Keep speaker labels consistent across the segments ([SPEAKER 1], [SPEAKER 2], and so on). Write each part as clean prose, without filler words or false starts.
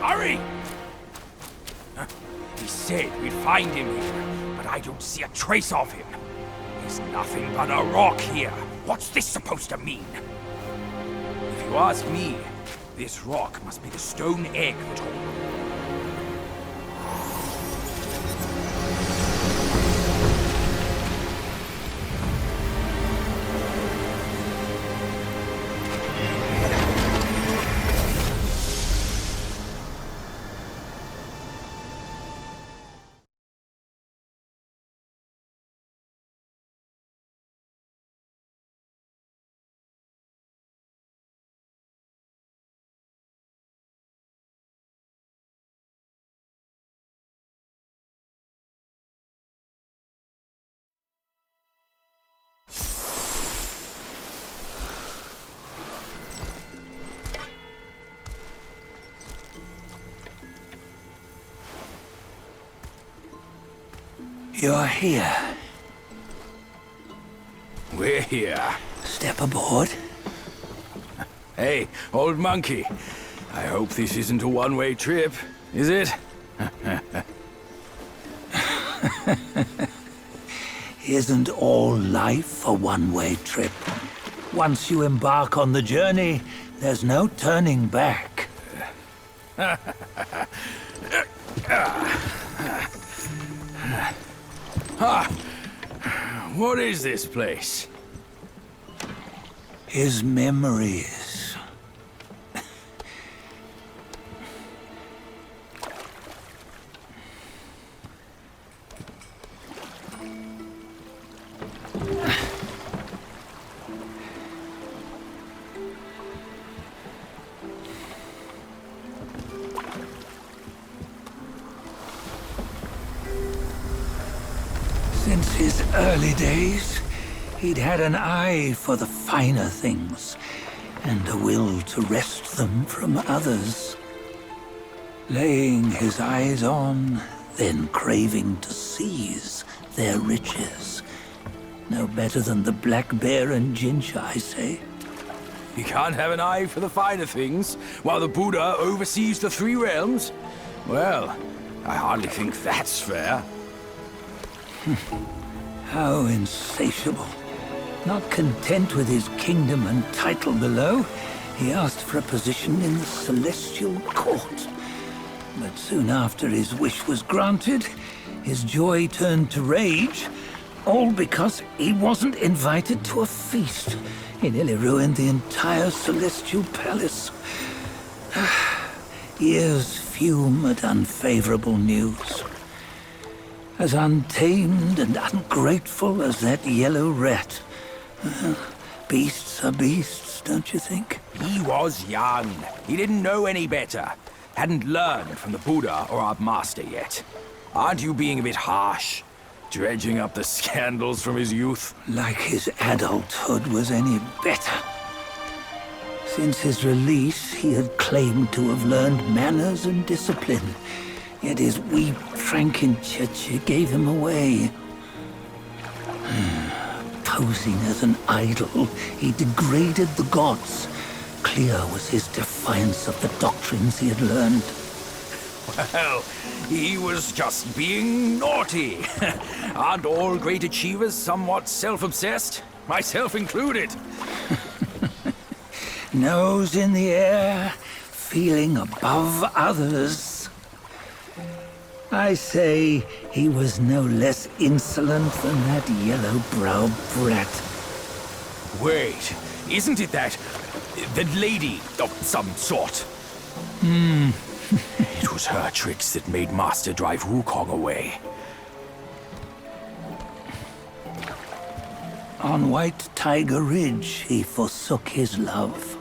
[SPEAKER 1] Hurry! He said we'd find him here, but I don't see a trace of him. There's nothing but a rock here. What's this supposed to mean? If you ask me, this rock must be the stone egg that holds him.
[SPEAKER 2] You're here.
[SPEAKER 1] We're here.
[SPEAKER 2] Step aboard.
[SPEAKER 1] Hey, old monkey. I hope this isn't a one-way trip, is it?
[SPEAKER 2] Isn't all life a one-way trip? Once you embark on the journey, there's no turning back.
[SPEAKER 1] What is this place?
[SPEAKER 2] His memories. Since his early days, he'd had an eye for the finer things, and a will to wrest them from others. Laying his eyes on, then craving to seize their riches. No better than the black bear and Ginger, I say.
[SPEAKER 1] You can't have an eye for the finer things, while the Buddha oversees the three realms? Well, I hardly think that's fair.
[SPEAKER 2] How insatiable. Not content with his kingdom and title below, he asked for a position in the celestial court. But soon after his wish was granted, his joy turned to rage, all because he wasn't invited to a feast. He nearly ruined the entire celestial palace. Ears fume at unfavorable news. As untamed and ungrateful as that yellow rat. Beasts are beasts, don't you think?
[SPEAKER 1] He was young. He didn't know any better. Hadn't learned from the Buddha or our master yet. Aren't you being a bit harsh? Dredging up the scandals from his youth?
[SPEAKER 2] Like his adulthood was any better. Since his release, he had claimed to have learned manners and discipline. Yet his weak Frankenchurch gave him away. Posing as an idol, he degraded the gods. Clear was his defiance of the doctrines he had learned.
[SPEAKER 1] Well, he was just being naughty. Aren't all great achievers somewhat self-obsessed? Myself included.
[SPEAKER 2] Nose in the air, feeling above others. I say he was no less insolent than that yellow-browed brat.
[SPEAKER 1] Wait, isn't it that lady of some sort? It was her tricks that made Master drive Wukong away.
[SPEAKER 2] On White Tiger Ridge, he forsook his love.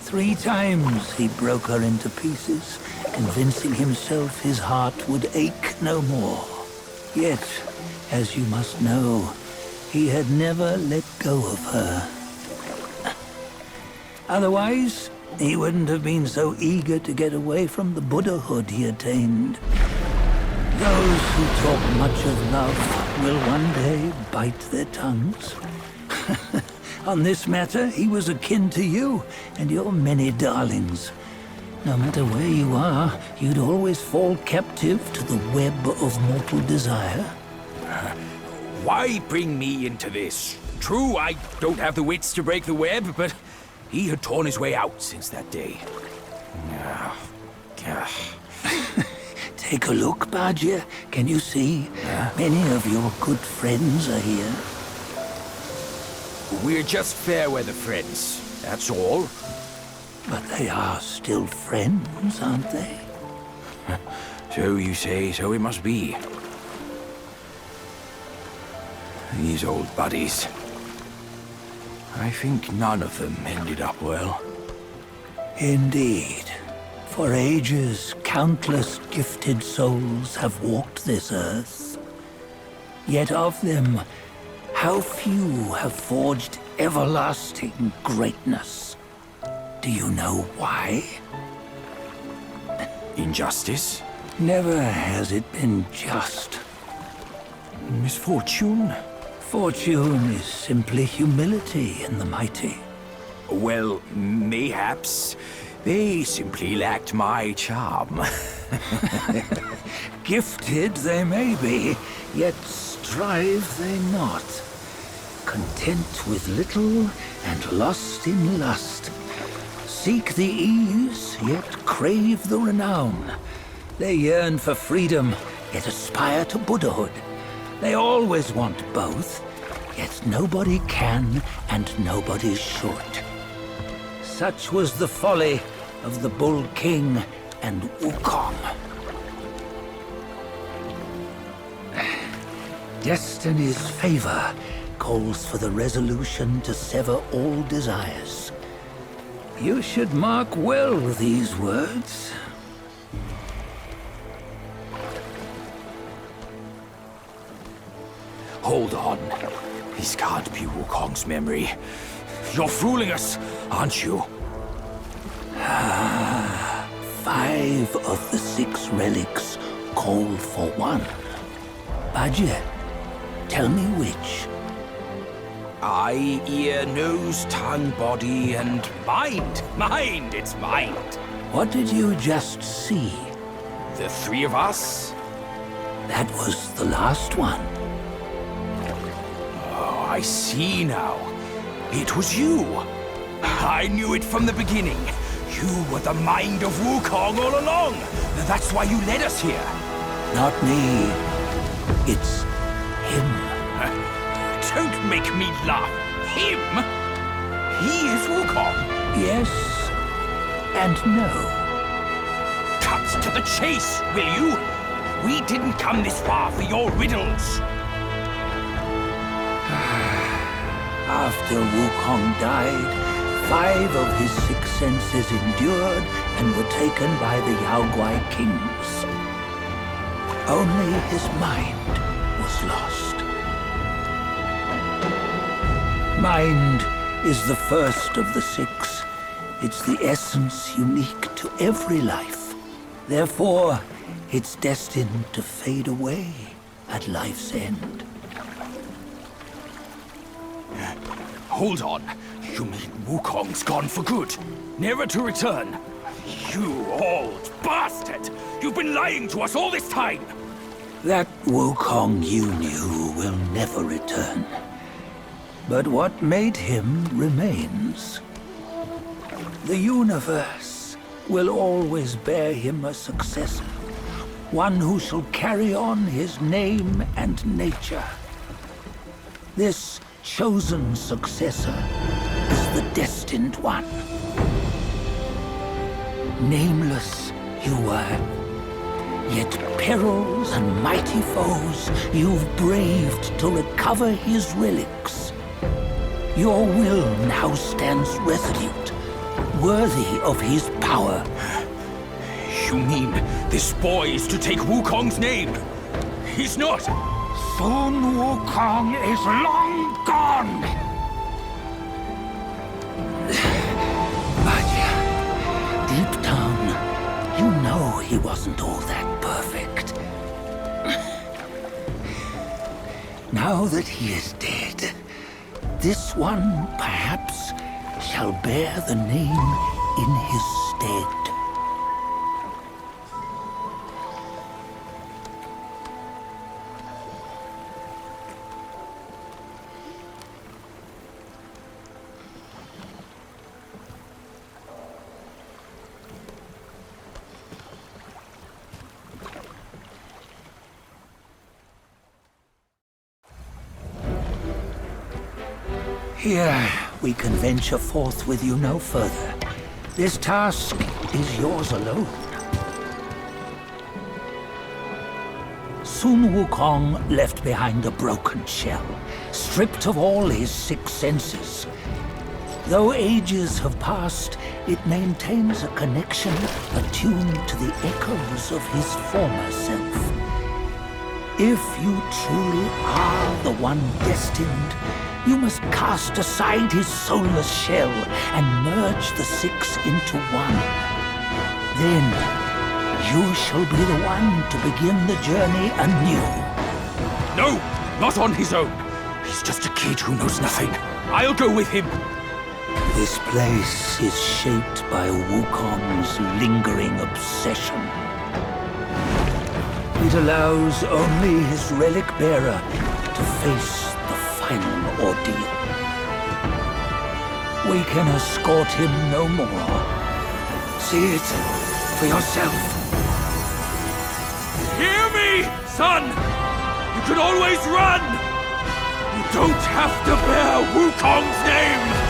[SPEAKER 2] 3 times he broke her into pieces, convincing himself his heart would ache no more. Yet, as you must know, he had never let go of her. Otherwise, he wouldn't have been so eager to get away from the Buddhahood he attained. Those who talk much of love will one day bite their tongues. On this matter, he was akin to you and your many darlings. No matter where you are, you'd always fall captive to the web of mortal desire.
[SPEAKER 1] Why bring me into this? True, I don't have the wits to break the web, but he had torn his way out since that day.
[SPEAKER 2] Take a look, Badger. Can you see? Many of your good friends are here.
[SPEAKER 1] We're just fair-weather friends, that's all.
[SPEAKER 2] But they are still friends, aren't they?
[SPEAKER 1] So you say, so it must be. These old buddies. I think none of them ended up well.
[SPEAKER 2] Indeed. For ages, countless gifted souls have walked this earth. Yet of them, how few have forged everlasting greatness? Do you know why?
[SPEAKER 1] Injustice?
[SPEAKER 2] Never has it been just.
[SPEAKER 1] Misfortune?
[SPEAKER 2] Fortune is simply humility in the mighty.
[SPEAKER 1] Well, mayhaps. They simply lacked my charm.
[SPEAKER 2] Gifted they may be, yet strive they not. Content with little and lost in lust. Seek the ease, yet crave the renown. They yearn for freedom, yet aspire to Buddhahood. They always want both, yet nobody can and nobody should. Such was the folly of the Bull King and Wukong. Destiny's favor calls for the resolution to sever all desires. You should mark well these words.
[SPEAKER 1] Hold on. This can't be Wukong's memory. You're fooling us, aren't you?
[SPEAKER 2] 5 of the 6 relics call for one. Badger, tell me which.
[SPEAKER 1] Eye, ear, nose, tongue, body, and mind. Mind, it's mind.
[SPEAKER 2] What did you just see?
[SPEAKER 1] The 3 of us?
[SPEAKER 2] That was the last one.
[SPEAKER 1] Oh, I see now. It was you. I knew it from the beginning. You were the mind of Wukong all along. That's why you led us here.
[SPEAKER 2] Not me. It's him.
[SPEAKER 1] Don't make me laugh. Him? He is Wukong.
[SPEAKER 2] Yes and no.
[SPEAKER 1] Cut to the chase, will you? We didn't come this far for your riddles.
[SPEAKER 2] After Wukong died, 5 of his 6 senses endured and were taken by the Yaoguai kings. Only his mind was lost. Mind is the first of the 6. It's the essence unique to every life. Therefore, it's destined to fade away at life's end.
[SPEAKER 1] Hold on. You mean Wukong's gone for good? Never to return? You old bastard! You've been lying to us all this time!
[SPEAKER 2] That Wukong you knew will never return. But what made him remains. The universe will always bear him a successor. One who shall carry on his name and nature. This chosen successor is the destined one. Nameless you were, yet perils and mighty foes you've braved to recover his relics. Your will now stands resolute, worthy of his power.
[SPEAKER 1] You mean this boy is to take Wukong's name? He's not!
[SPEAKER 2] Sun Wukong is long gone! Badger, deep down, you know he wasn't all that perfect. Now that he is dead, this one, perhaps, shall bear the name in his stead. Here, we can venture forth with you no further. This task is yours alone. Soon Wukong left behind a broken shell, stripped of all his 6 senses. Though ages have passed, it maintains a connection attuned to the echoes of his former self. If you truly are the one destined, you must cast aside his soulless shell and merge the 6 into one. Then, you shall be the one to begin the journey anew.
[SPEAKER 1] No! Not on his own! He's just a kid who knows nothing. I'll go with him!
[SPEAKER 2] This place is shaped by Wukong's lingering obsession. It allows only his relic bearer to face the final ordeal. We can escort him no more. See it for yourself.
[SPEAKER 1] Hear me, son! You can always run! You don't have to bear Wukong's name!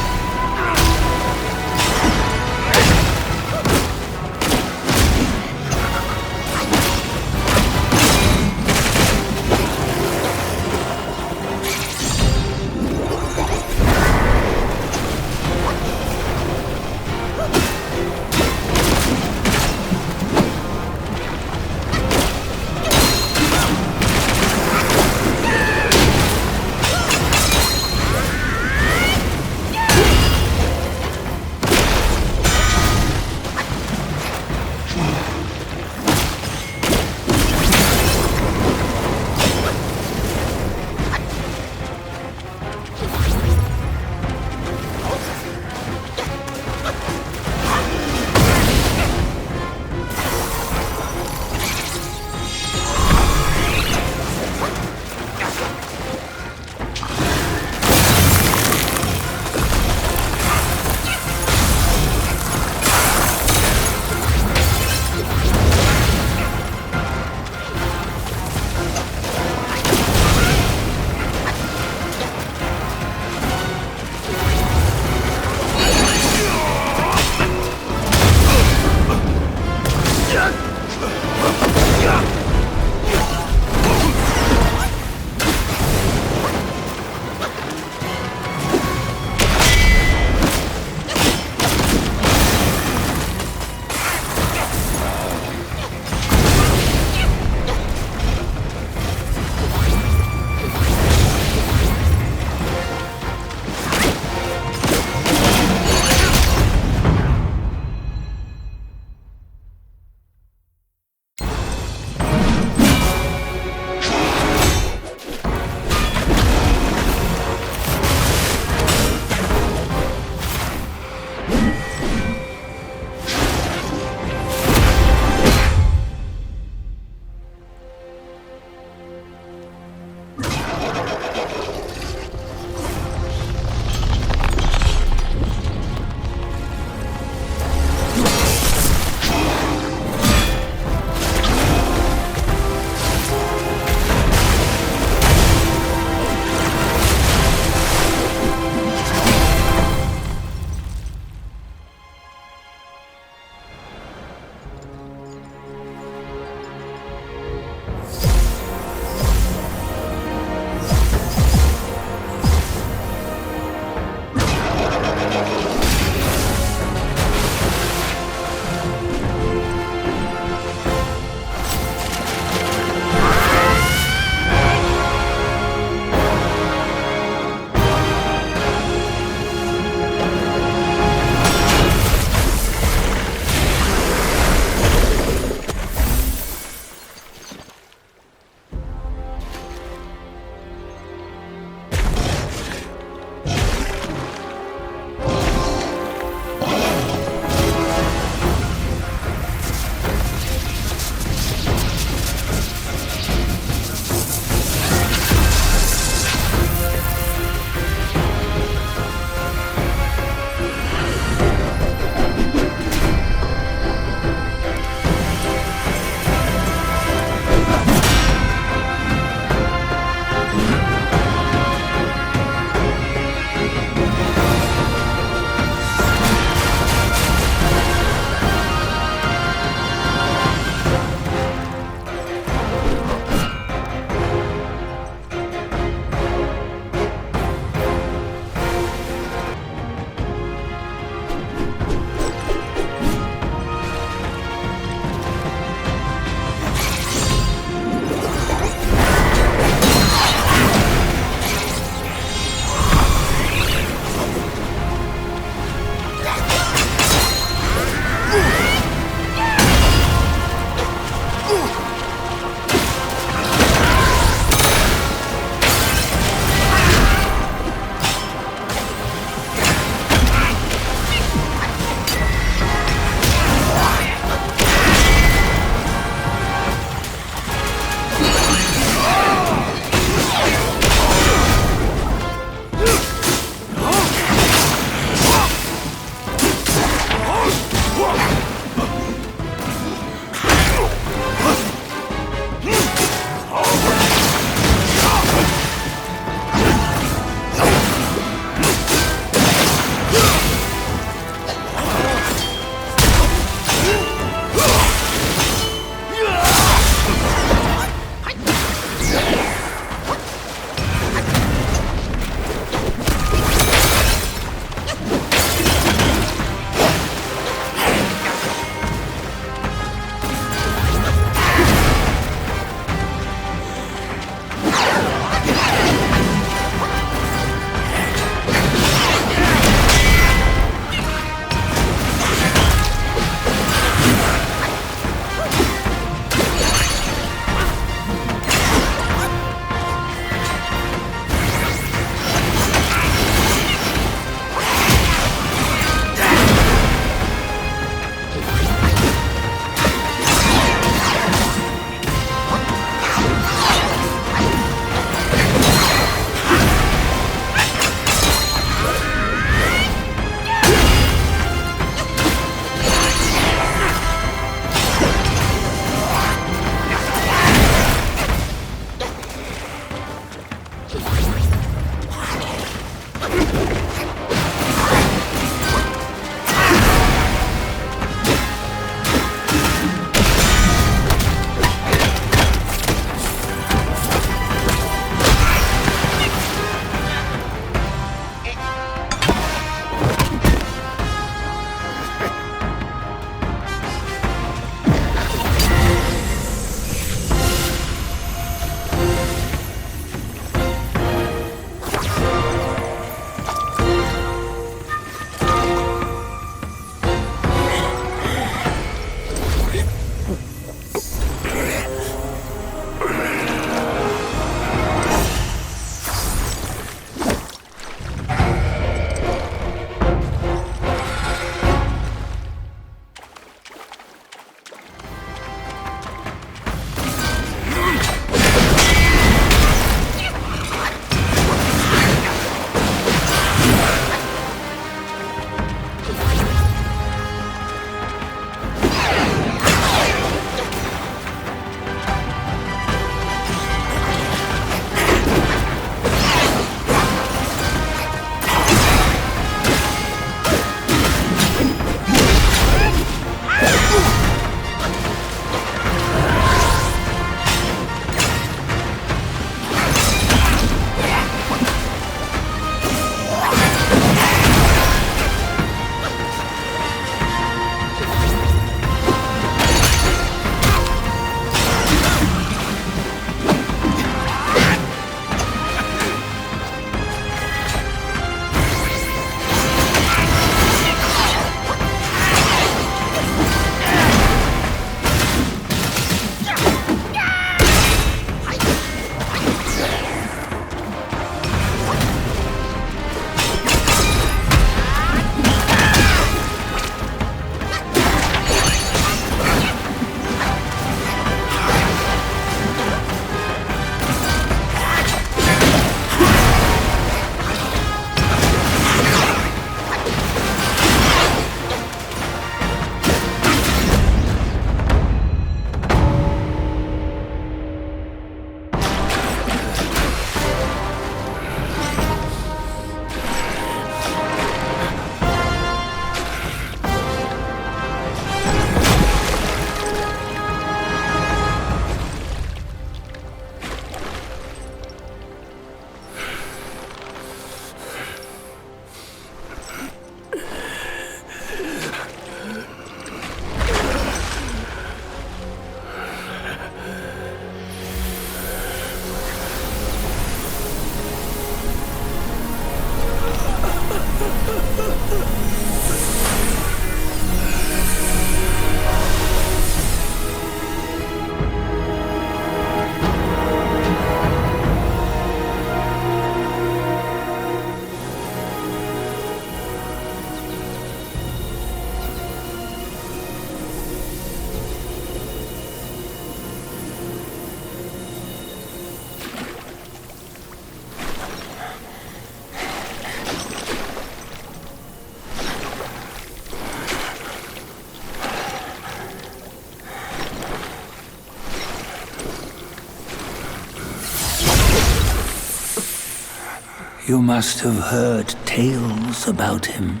[SPEAKER 2] You must have heard tales about him.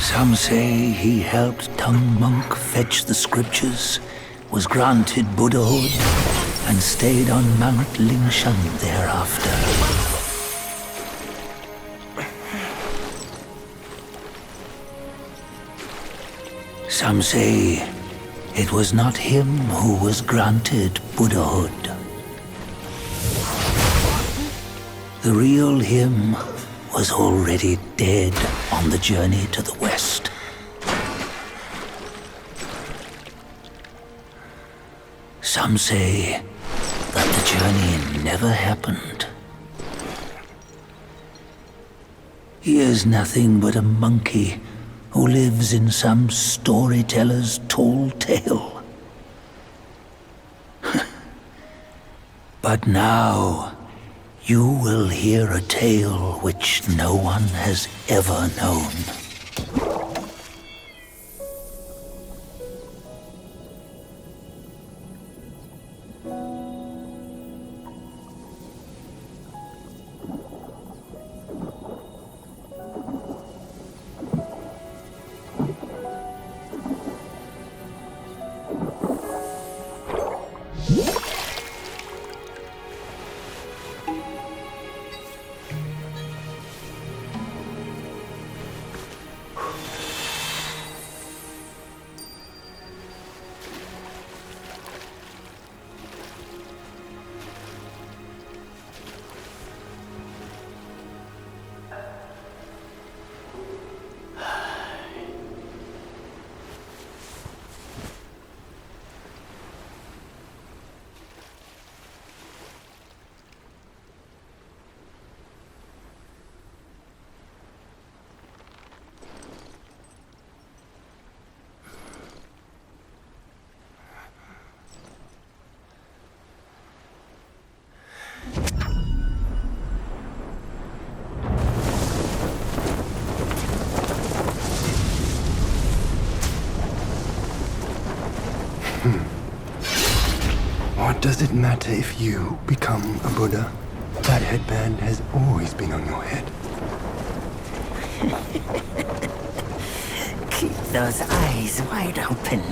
[SPEAKER 2] Some say he helped Tung Monk fetch the scriptures, was granted Buddhahood, and stayed on Mount Lingshan thereafter. Some say it was not him who was granted Buddhahood. The real him was already dead on the journey to the west. Some say that the journey never happened. He is nothing but a monkey who lives in some storyteller's tall tale. But now, you will hear a tale which no one has ever known.
[SPEAKER 3] What does it matter if you become a Buddha? That headband has always been on your head.
[SPEAKER 4] Keep those eyes wide open.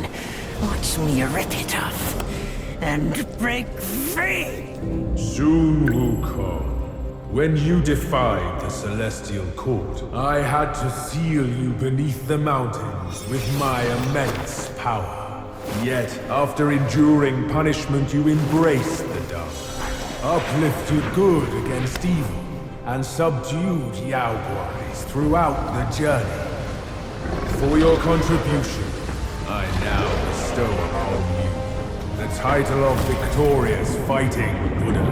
[SPEAKER 4] Watch me rip it off and break free.
[SPEAKER 5] Soon, Wukong. When you defied the Celestial Court, I had to seal you beneath the mountains with my immense power. Yet, after enduring punishment, you embraced the dark, uplifted good against evil, and subdued Yao Guais throughout the journey. For your contribution, I now bestow upon you the title of Victorious Fighting Buddha.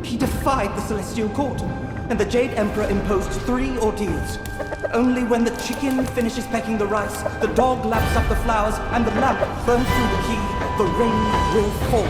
[SPEAKER 6] He defied the Celestial Court, and the Jade Emperor imposed 3 ordeals. Only when the chicken finishes pecking the rice, the dog laps up the flowers, and the lamp burns through the key, the rain will fall.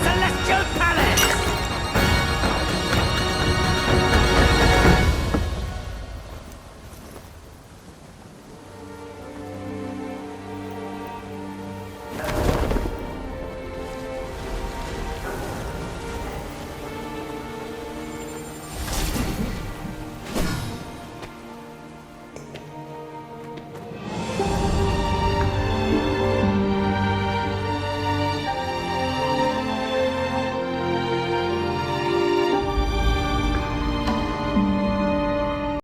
[SPEAKER 4] Celestial Palace!